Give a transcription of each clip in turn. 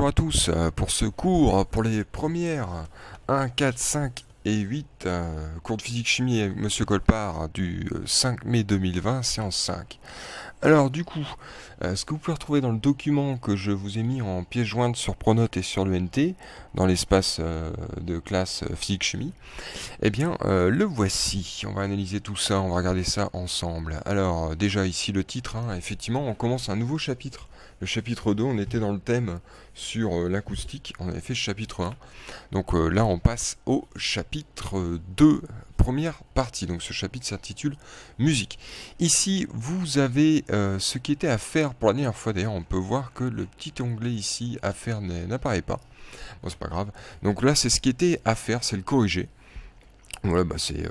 bonjour à tous pour ce cours, pour les premières 1, 4, 5 et 8, cours de physique-chimie avec Monsieur Colpart du 5 mai 2020, séance 5. Alors du coup, ce que vous pouvez retrouver dans le document que je vous ai mis en pièce jointe sur Pronote et sur l'ENT, dans l'espace de classe physique-chimie, eh bien le voici. On va analyser tout ça, on va regarder ça ensemble. Alors déjà ici le titre, effectivement on commence un nouveau chapitre. Le chapitre 2, on était dans le thème sur l'acoustique, on avait fait le chapitre 1. Donc là on passe au chapitre 2, première partie. Donc ce chapitre s'intitule musique. Ici vous avez ce qui était à faire pour la dernière fois. D'ailleurs on peut voir que le petit onglet ici à faire n'apparaît pas. Bon c'est pas grave. Donc là c'est ce qui était à faire, c'est le corriger. Voilà, c'est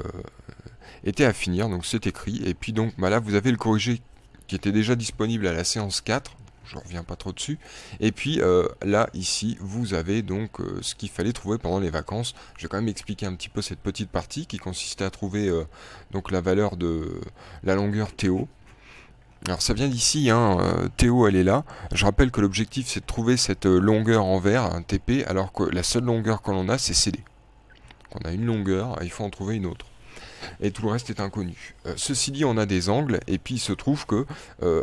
était à finir, donc c'est écrit. Et puis donc là vous avez le corrigé qui était déjà disponible à la séance 4. Je ne reviens pas trop dessus. Et puis là, ici, vous avez donc ce qu'il fallait trouver pendant les vacances. Je vais quand même expliquer un petit peu cette petite partie qui consistait à trouver donc la valeur de la longueur TO. Alors ça vient d'ici, TO elle est là. Je rappelle que l'objectif c'est de trouver cette longueur en vert, un TP, alors que la seule longueur que l'on a c'est CD. Donc on a une longueur, il faut en trouver une autre. Et tout le reste est inconnu. Ceci dit, on a des angles, et puis il se trouve que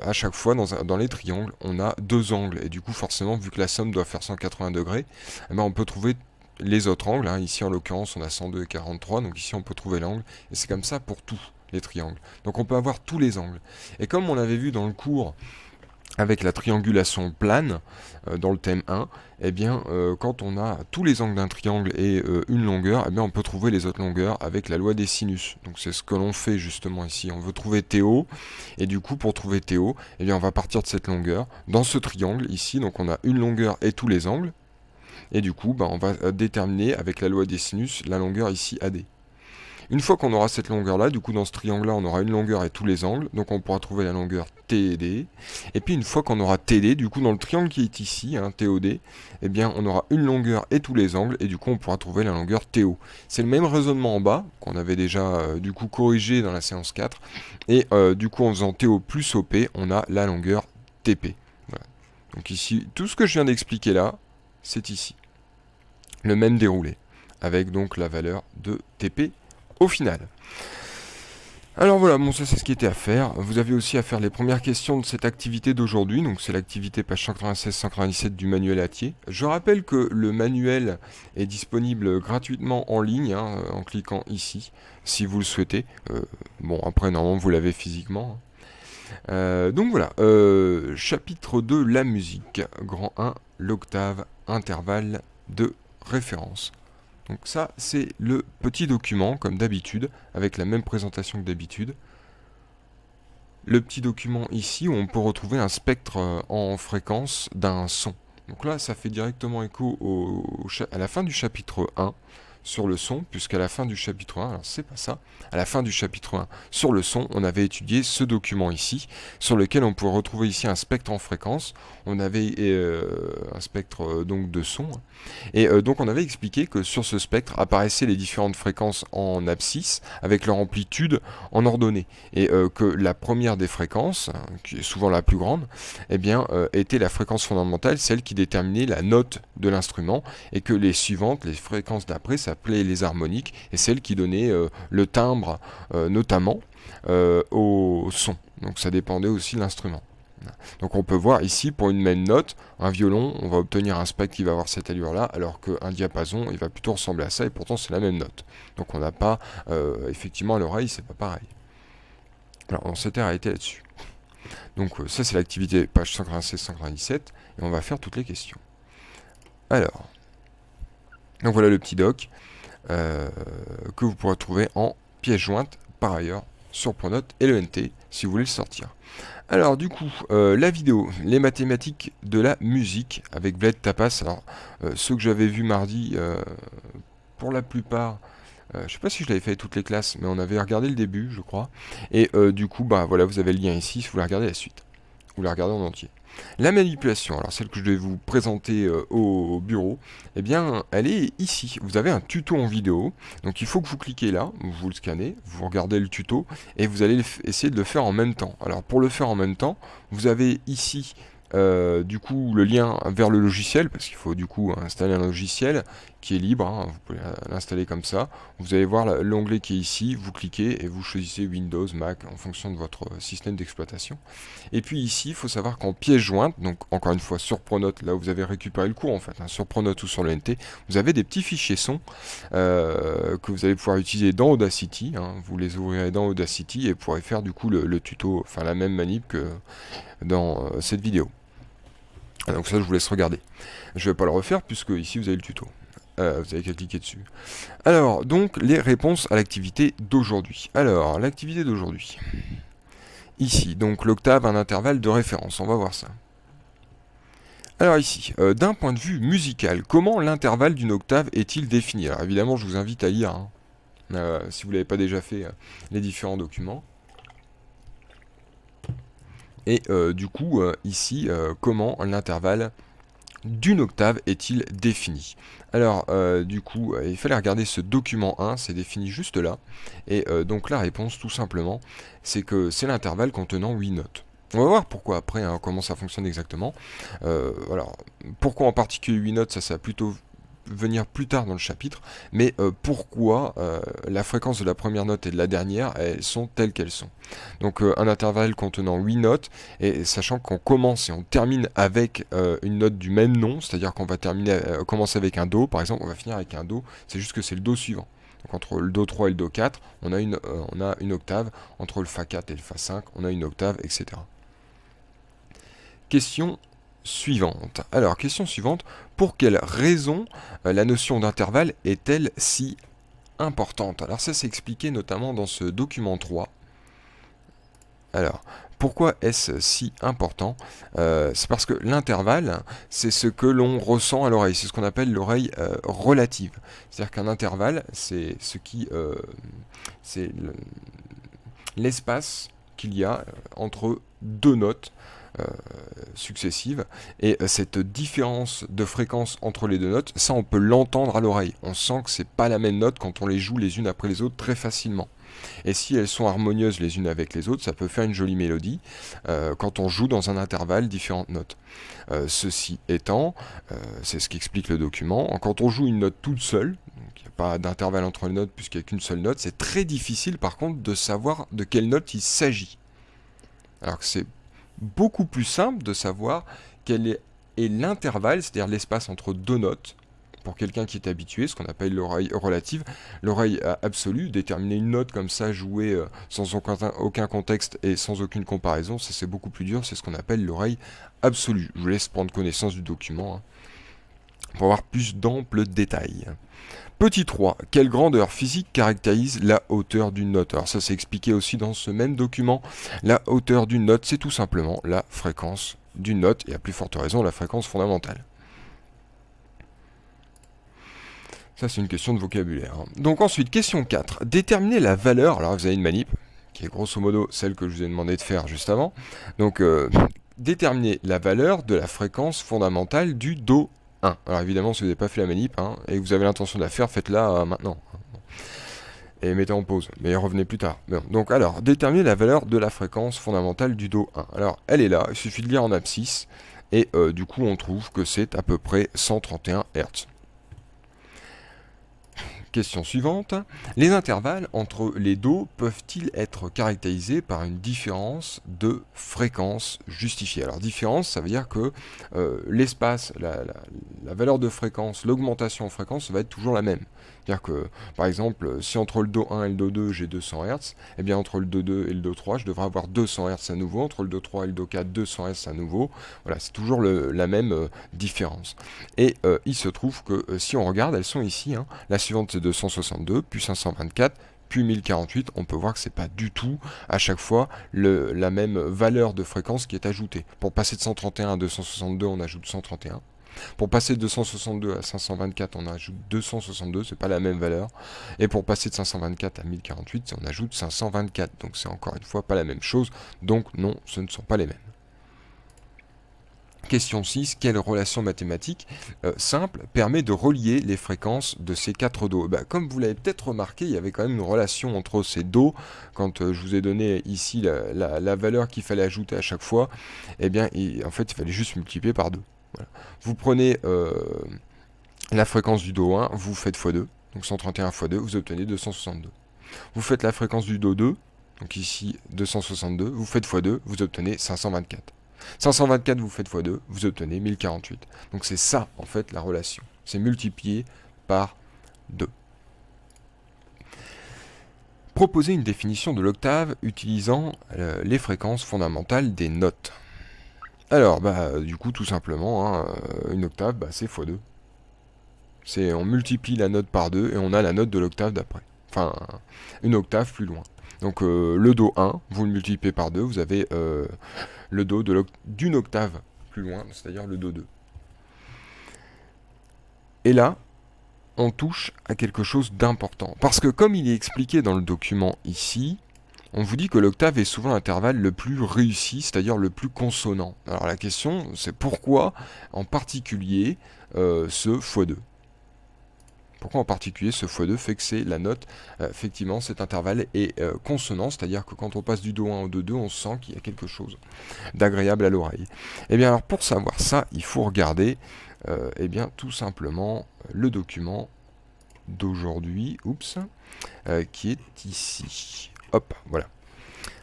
à chaque fois, dans les triangles, on a deux angles, et du coup, forcément, vu que la somme doit faire 180 degrés, on peut trouver les autres angles. Ici, en l'occurrence, on a 102 et 43, donc ici, on peut trouver l'angle, et c'est comme ça pour tous les triangles. Donc on peut avoir tous les angles. Et comme on l'avait vu dans le cours, avec la triangulation plane, dans le thème 1, quand on a tous les angles d'un triangle et une longueur, on peut trouver les autres longueurs avec la loi des sinus. Donc c'est ce que l'on fait justement ici. On veut trouver TO, et du coup pour trouver TO, on va partir de cette longueur dans ce triangle ici. Donc on a une longueur et tous les angles, et du coup on va déterminer avec la loi des sinus la longueur ici AD. Une fois qu'on aura cette longueur-là, du coup dans ce triangle-là, on aura une longueur et tous les angles, donc on pourra trouver la longueur TD. Et puis une fois qu'on aura TD, du coup dans le triangle qui est ici, TOD, on aura une longueur et tous les angles, et du coup on pourra trouver la longueur TO. C'est le même raisonnement en bas, qu'on avait déjà du coup corrigé dans la séance 4, et du coup en faisant TO plus OP, on a la longueur TP. Voilà. Donc ici, tout ce que je viens d'expliquer là, c'est ici. Le même déroulé, avec donc la valeur de TP au final. Alors voilà, ça c'est ce qui était à faire. Vous avez aussi à faire les premières questions de cette activité d'aujourd'hui. Donc c'est l'activité page 196-197 du manuel Hatier. Je rappelle que le manuel est disponible gratuitement en ligne, en cliquant ici, si vous le souhaitez. Après normalement vous l'avez physiquement. Donc voilà, chapitre 2, la musique. Grand 1, l'octave, intervalle de référence. Donc ça, c'est le petit document, comme d'habitude, avec la même présentation que d'habitude. Le petit document ici, où on peut retrouver un spectre en fréquence d'un son. Donc là, ça fait directement écho à la fin du chapitre 1, sur le son, puisqu'à la fin du chapitre 1, alors c'est pas ça, à la fin du chapitre 1, sur le son, on avait étudié ce document ici, sur lequel on peut retrouver ici un spectre en fréquence. On avait un spectre donc de son, et donc on avait expliqué que sur ce spectre apparaissaient les différentes fréquences en abscisse, avec leur amplitude en ordonnée, et que la première des fréquences, qui est souvent la plus grande, était la fréquence fondamentale, celle qui déterminait la note de l'instrument, et que les suivantes, les fréquences d'après, s'appelaient les harmoniques, et celles qui donnaient le timbre notamment au son. Donc ça dépendait aussi de l'instrument. Donc on peut voir ici, pour une même note, un violon, on va obtenir un spectre qui va avoir cette allure-là, alors qu'un diapason, il va plutôt ressembler à ça, et pourtant c'est la même note. Donc on n'a pas, effectivement à l'oreille, c'est pas pareil. Alors on s'était arrêté là-dessus. Donc ça c'est l'activité page 196-197, et on va faire toutes les questions. Alors, donc voilà le petit doc que vous pourrez trouver en pièce jointe par ailleurs sur Pronote et l'ENT si vous voulez le sortir. Alors du coup, la vidéo, les mathématiques de la musique avec Vlad Tapas. Alors ceux que j'avais vus mardi, pour la plupart, je sais pas si je l'avais fait avec toutes les classes, mais on avait regardé le début, je crois. Et du coup, voilà, vous avez le lien ici si vous voulez regarder la suite. Vous la regardez en entier. La manipulation, alors celle que je vais vous présenter au bureau, elle est ici. Vous avez un tuto en vidéo, donc il faut que vous cliquez là, vous le scannez, vous regardez le tuto, et vous allez essayer de le faire en même temps. Alors pour le faire en même temps, vous avez ici du coup le lien vers le logiciel, parce qu'il faut du coup installer un logiciel qui est libre, hein, vous pouvez l'installer comme ça. Vous allez voir l'onglet qui est ici, vous cliquez et vous choisissez Windows, Mac en fonction de votre système d'exploitation. Et puis ici, il faut savoir qu'en pièce jointe, donc encore une fois sur Pronote, là où vous avez récupéré le cours en fait, hein, sur Pronote ou sur le NT, vous avez des petits fichiers son que vous allez pouvoir utiliser dans Audacity, hein. Vous les ouvrirez dans Audacity et vous pourrez faire du coup le tuto, enfin la même manip que dans cette vidéo. Donc ça je vous laisse regarder. Je ne vais pas le refaire puisque ici vous avez le tuto. Vous avez qu'à cliquer dessus. Alors, donc, les réponses à l'activité d'aujourd'hui. Alors, l'activité d'aujourd'hui. Ici, donc l'octave, un intervalle de référence. On va voir ça. Alors ici, d'un point de vue musical, comment l'intervalle d'une octave est-il défini? Alors évidemment, je vous invite à lire, hein, si vous ne l'avez pas déjà fait, les différents documents. Et du coup, ici, comment l'intervalle d'une octave est-il défini? Alors, du coup, il fallait regarder ce document 1, c'est défini juste là. Et donc la réponse, tout simplement, c'est que c'est l'intervalle contenant 8 notes. On va voir pourquoi après, hein, comment ça fonctionne exactement. Alors, pourquoi en particulier 8 notes, ça va plutôt venir plus tard dans le chapitre, mais pourquoi la fréquence de la première note et de la dernière, elles sont telles qu'elles sont. Donc un intervalle contenant 8 notes, et sachant qu'on commence et on termine avec une note du même nom, c'est-à-dire qu'on va commencer avec un Do, par exemple, on va finir avec un Do, c'est juste que c'est le Do suivant. Donc entre le Do 3 et le Do 4, on a une octave, entre le Fa 4 et le Fa 5, on a une octave, etc. Question suivante. Alors, question suivante, pour quelle raison la notion d'intervalle est-elle si importante? Alors ça c'est expliqué notamment dans ce document 3. Alors, pourquoi est-ce si important? C'est parce que l'intervalle, c'est ce que l'on ressent à l'oreille, c'est ce qu'on appelle l'oreille relative. C'est-à-dire qu'un intervalle, c'est ce qui... c'est l'espace qu'il y a entre deux notes successives, et cette différence de fréquence entre les deux notes, ça on peut l'entendre à l'oreille. On sent que c'est pas la même note quand on les joue les unes après les autres très facilement. Et si elles sont harmonieuses les unes avec les autres, ça peut faire une jolie mélodie quand on joue dans un intervalle différentes notes. Ceci étant, c'est ce qu'explique le document, quand on joue une note toute seule, donc il n'y a pas d'intervalle entre les notes puisqu'il n'y a qu'une seule note, c'est très difficile par contre de savoir de quelle note il s'agit. Alors que c'est beaucoup plus simple de savoir quel est l'intervalle, c'est-à-dire l'espace entre deux notes, pour quelqu'un qui est habitué, ce qu'on appelle l'oreille relative. L'oreille absolue, déterminer une note comme ça, jouer sans aucun contexte et sans aucune comparaison, ça c'est beaucoup plus dur, c'est ce qu'on appelle l'oreille absolue. Je vous laisse prendre connaissance du document, hein, pour avoir plus d'amples détails. Petit 3, quelle grandeur physique caractérise la hauteur d'une note? Alors ça c'est expliqué aussi dans ce même document. La hauteur d'une note, c'est tout simplement la fréquence d'une note, et à plus forte raison la fréquence fondamentale. Ça c'est une question de vocabulaire, hein. Donc ensuite, question 4, déterminer la valeur, alors vous avez une manip, qui est grosso modo celle que je vous ai demandé de faire juste avant. Donc déterminer la valeur de la fréquence fondamentale du Do 1. Alors évidemment, si vous n'avez pas fait la manip, hein, et que vous avez l'intention de la faire, faites-la maintenant. Et mettez en pause, mais revenez plus tard. Bon, donc alors, déterminer la valeur de la fréquence fondamentale du Do 1. Alors, elle est là, il suffit de lire en abscisse, et du coup on trouve que c'est à peu près 131 Hz. Question suivante. Les intervalles entre les Do peuvent-ils être caractérisés par une différence de fréquence justifiée? Alors différence, ça veut dire que l'espace, la valeur de fréquence, l'augmentation en fréquence va être toujours la même. C'est-à-dire que, par exemple, si entre le Do 1 et le Do 2 j'ai 200 Hz, eh bien entre le Do 2 et le Do 3 je devrais avoir 200 Hz à nouveau, entre le Do 3 et le Do 4 200 Hz à nouveau. Voilà, c'est toujours la même différence. Et il se trouve que si on regarde, elles sont ici, hein. La suivante c'est 262, puis 524, puis 1048, on peut voir que c'est pas du tout à chaque fois la même valeur de fréquence qui est ajoutée. Pour passer de 131 à 262, on ajoute 131. Pour passer de 262 à 524, on ajoute 262, c'est pas la même valeur. Et pour passer de 524 à 1048, on ajoute 524. Donc c'est encore une fois pas la même chose. Donc non, ce ne sont pas les mêmes. Question 6, quelle relation mathématique simple permet de relier les fréquences de ces 4 Do? Comme vous l'avez peut-être remarqué, il y avait quand même une relation entre ces Do. Quand je vous ai donné ici la valeur qu'il fallait ajouter à chaque fois, eh bien, en fait, il fallait juste multiplier par 2. Voilà. Vous prenez la fréquence du Do 1, vous faites x2, donc 131 x 2, vous obtenez 262. Vous faites la fréquence du Do 2, donc ici 262, vous faites x2, vous obtenez 524. 524, vous faites x2, vous obtenez 1048. Donc c'est ça, en fait, la relation. C'est multiplié par 2. Proposer une définition de l'octave utilisant les fréquences fondamentales des notes. Alors, du coup, tout simplement, une octave, c'est x2. On multiplie la note par 2 et on a la note de l'octave d'après. Enfin, une octave plus loin. Donc le Do 1, vous le multipliez par 2, vous avez le Do d'une octave plus loin, c'est-à-dire le Do 2. Et là, on touche à quelque chose d'important. Parce que comme il est expliqué dans le document ici, on vous dit que l'octave est souvent l'intervalle le plus réussi, c'est-à-dire le plus consonant. Alors la question, c'est pourquoi en particulier ce x2 ? Pourquoi en particulier ce x2 fait que c'est la note, effectivement cet intervalle est consonant, c'est-à-dire que quand on passe du Do 1 au Do 2, on sent qu'il y a quelque chose d'agréable à l'oreille. Et bien alors pour savoir ça, il faut regarder tout simplement le document d'aujourd'hui, qui est ici. Hop, voilà.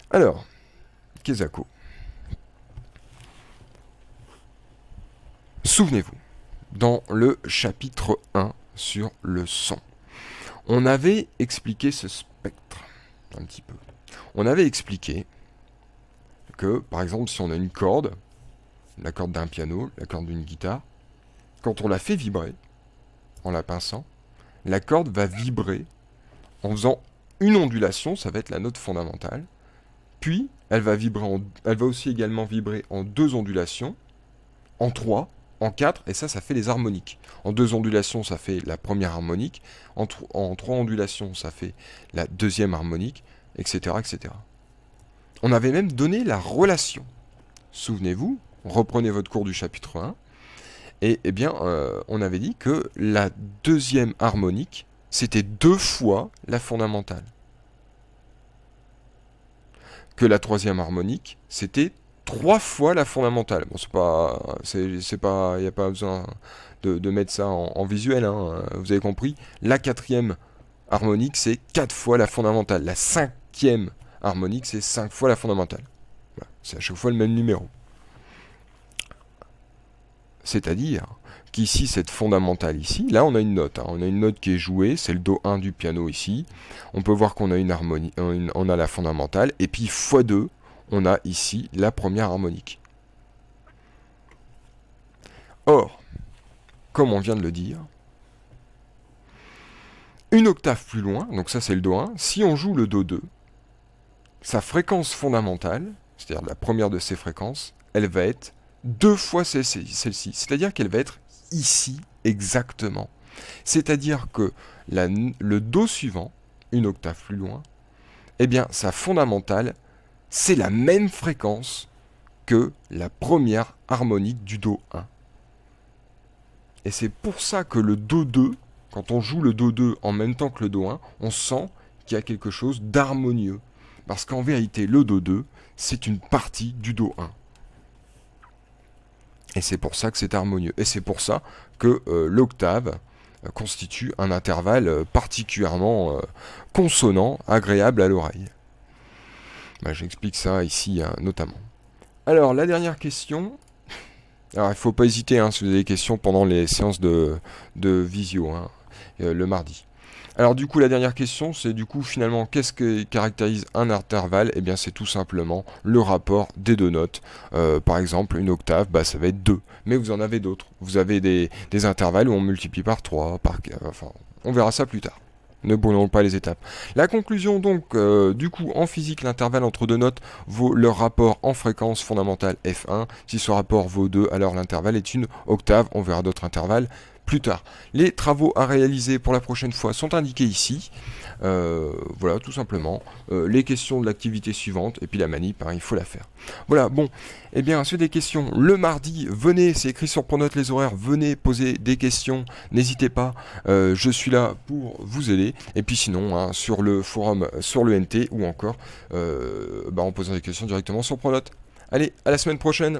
Alors, Kesako. Souvenez-vous, dans le chapitre 1, sur le son. On avait expliqué ce spectre un petit peu. On avait expliqué que, par exemple, si on a une corde, la corde d'un piano, la corde d'une guitare, quand on la fait vibrer, en la pinçant, la corde va vibrer en faisant une ondulation, ça va être la note fondamentale, puis elle va aussi également vibrer en 2 ondulations, en 3, en 4, et ça fait les harmoniques. En 2 ondulations, ça fait la première harmonique. En 3 ondulations, ça fait la deuxième harmonique, etc., etc. On avait même donné la relation. Souvenez-vous, reprenez votre cours du chapitre 1, et on avait dit que la deuxième harmonique, c'était 2 fois la fondamentale. Que la troisième harmonique, c'était 3 fois la fondamentale. Bon, il n'y a pas besoin de mettre ça en visuel, vous avez compris. La 4e harmonique, c'est 4 fois la fondamentale. La 5e harmonique, c'est 5 fois la fondamentale. Voilà, c'est à chaque fois le même numéro. C'est-à-dire qu'ici, cette fondamentale ici, là on a une note. On a une note qui est jouée, c'est le Do 1 du piano ici. On peut voir qu'on a une harmonie, on a la fondamentale, et puis x2, on a ici la première harmonique. Or, comme on vient de le dire, une octave plus loin, donc ça c'est le Do 1, si on joue le Do 2, sa fréquence fondamentale, c'est-à-dire la première de ses fréquences, elle va être 2 fois celle-ci. C'est-à-dire qu'elle va être ici exactement. C'est-à-dire que le Do suivant, une octave plus loin, sa fondamentale, c'est la même fréquence que la première harmonique du Do 1. Et c'est pour ça que le Do 2, quand on joue le Do 2 en même temps que le Do 1, on sent qu'il y a quelque chose d'harmonieux. Parce qu'en vérité, le Do 2, c'est une partie du Do 1. Et c'est pour ça que c'est harmonieux. Et c'est pour ça que l'octave constitue un intervalle particulièrement consonant, agréable à l'oreille. J'explique ça ici notamment. Alors, la dernière question. Alors, il ne faut pas hésiter si vous avez des questions pendant les séances de visio, le mardi. Alors, du coup, la dernière question, c'est finalement, qu'est-ce qui caractérise un intervalle ? C'est tout simplement le rapport des 2 notes. Par exemple, une octave, ça va être 2. Mais vous en avez d'autres. Vous avez des intervalles où on multiplie par 3, on verra ça plus tard. Ne brûlons pas les étapes. La conclusion donc, en physique, l'intervalle entre 2 notes vaut leur rapport en fréquence fondamentale F1. Si ce rapport vaut 2, alors l'intervalle est une octave. On verra d'autres intervalles plus plus tard. Les travaux à réaliser pour la prochaine fois sont indiqués ici. Voilà, tout simplement. Les questions de l'activité suivante, et puis la manip, il faut la faire. Voilà, bon, eh bien, ceux des questions, le mardi, venez, c'est écrit sur Pronote les horaires, venez poser des questions, n'hésitez pas, je suis là pour vous aider. Et puis sinon, sur le forum, sur le NT, ou encore, on posera des questions directement sur Pronote. Allez, à la semaine prochaine.